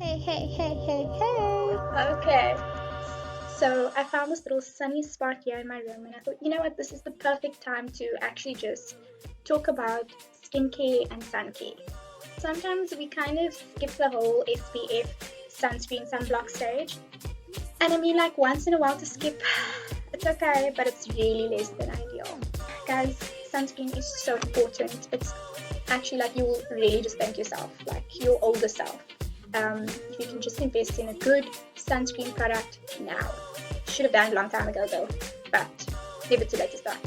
Hey. Okay. So I found this little sunny spot here in my room and I thought, you know what, this is the perfect time to actually just talk about skincare and sun care. Sometimes we kind of skip the whole SPF, sunscreen, sunblock stage. And I mean, like, once in a while to skip, it's okay, but it's really less than ideal. Guys, sunscreen is so important. It's actually like you will really just thank yourself, like your older self. If you can just invest in a good sunscreen product now. Should have done it a long time ago though, but never too late to start.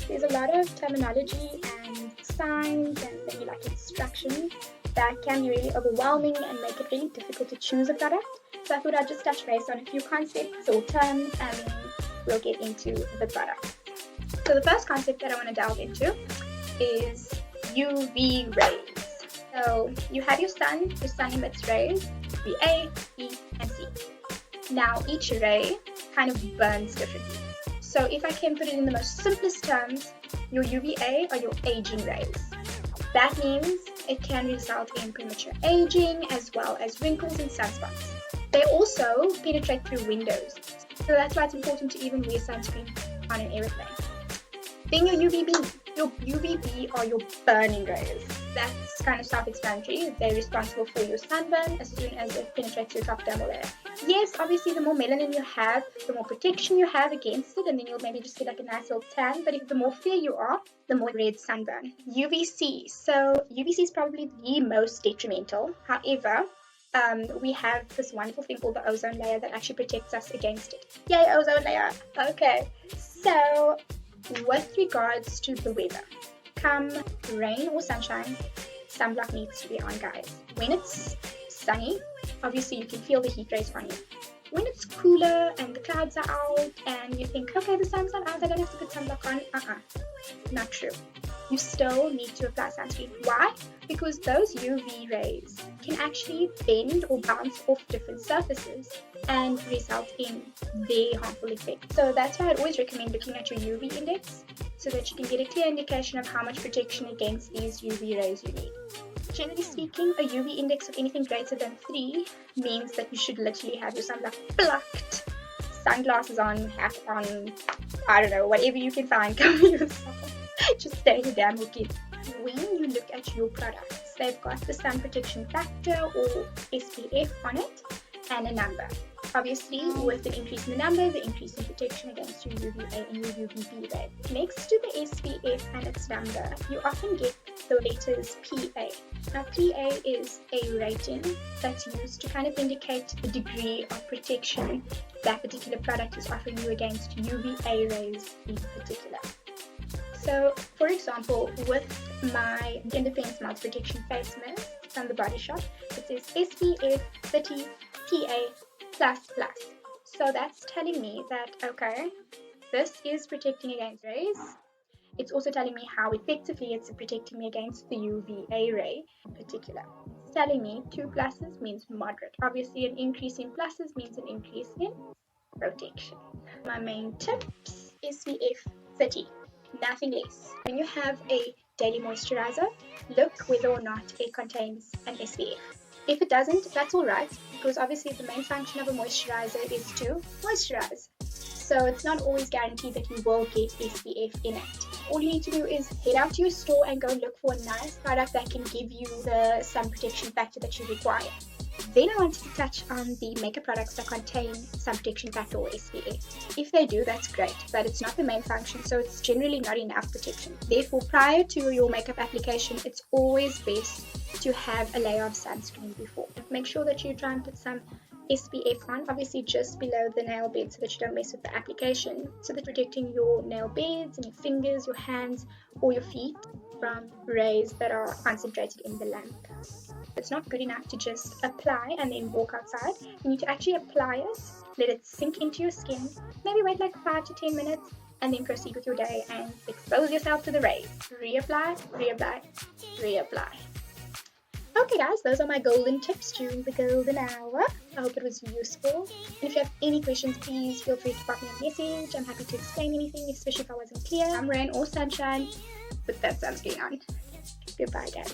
There's a lot of terminology and signs and maybe like instructions that can be really overwhelming and make it really difficult to choose a product. So I thought I'd just touch base on a few concepts or terms and then we'll get into the product. So the first concept that I want to delve into is UV rays. So you have your sun emits rays, UVA, B, and C. Now each ray kind of burns differently. So if I can put it in the most simplest terms, your UVA are your aging rays. That means it can result in premature aging as well as wrinkles and sunspots. They also penetrate through windows. So that's why it's important to even wear sunscreen on an aeroplane. Then your UVB. Your UVB are your burning rays. That's kind of self-explanatory. They're responsible for your sunburn as soon as it penetrates your top dermal layer. Yes, obviously the more melanin you have, the more protection you have against it, and then you'll maybe just get like a nice little tan. But if the more fair you are, the more red sunburn. UVC. So UVC is probably the most detrimental. However, we have this wonderful thing called the ozone layer that actually protects us against it. Yay, ozone layer! Okay, so with regards to the weather, come rain or sunshine, sunblock needs to be on, guys. When it's sunny, obviously you can feel the heat rays on you. When it's cooler and the clouds are out and you think, okay, the sun's not out, I don't have to put sunblock on, not true. You still need to apply sunscreen. Why? Because those UV rays can actually bend or bounce off different surfaces and result in very harmful effects. So that's why I'd always recommend looking at your UV index so that you can get a clear indication of how much protection against these UV rays you need. Generally speaking, a UV index of anything greater than 3 means that you should literally have your sunblock plucked, sunglasses on, hat on, I don't know, whatever you can find, cover yourself. Just stay the damn hook in. When you look at your products, they've got the sun protection factor or SPF on it and a number. Obviously, with the increase in the number, the increase in protection against your UVA and your UVB ray. Next to the SPF and its number, you often get the letters PA. Now, PA is a rating that's used to kind of indicate the degree of protection that particular product is offering you against UVA rays in particular. So, for example, with my Independence Multi Protection Face Mask from the Body Shop, it says SPF 30 PA++. So that's telling me that, okay, this is protecting against rays. It's also telling me how effectively it's protecting me against the UVA ray in particular. It's telling me 2 pluses means moderate. Obviously, an increase in pluses means an increase in protection. My main tips, SPF 30. Nothing less. When you have a daily moisturizer, look whether or not it contains an SPF. If it doesn't, that's alright, because obviously the main function of a moisturizer is to moisturize. So it's not always guaranteed that you will get SPF in it. All you need to do is head out to your store and go look for a nice product that can give you the sun protection factor that you require. Then I wanted to touch on the makeup products that contain sun protection factor or SPF. If they do, that's great, but it's not the main function, so it's generally not enough protection. Therefore, prior to your makeup application, it's always best to have a layer of sunscreen before. Make sure that you try and put some SPF on, obviously just below the nail bed so that you don't mess with the application, so that protecting your nail beds and your fingers, your hands, or your feet from rays that are concentrated in the lamp. It's not good enough to just apply and then walk outside. You need to actually apply it, let it sink into your skin, maybe wait like 5 to 10 minutes, and then proceed with your day and expose yourself to the rays. Reapply, reapply, reapply. Okay guys, those are my golden tips during the golden hour. I hope it was useful. And if you have any questions, please feel free to pop me a message. I'm happy to explain anything, especially if I wasn't clear. Rain or sunshine, put that sunscreen on. Goodbye guys.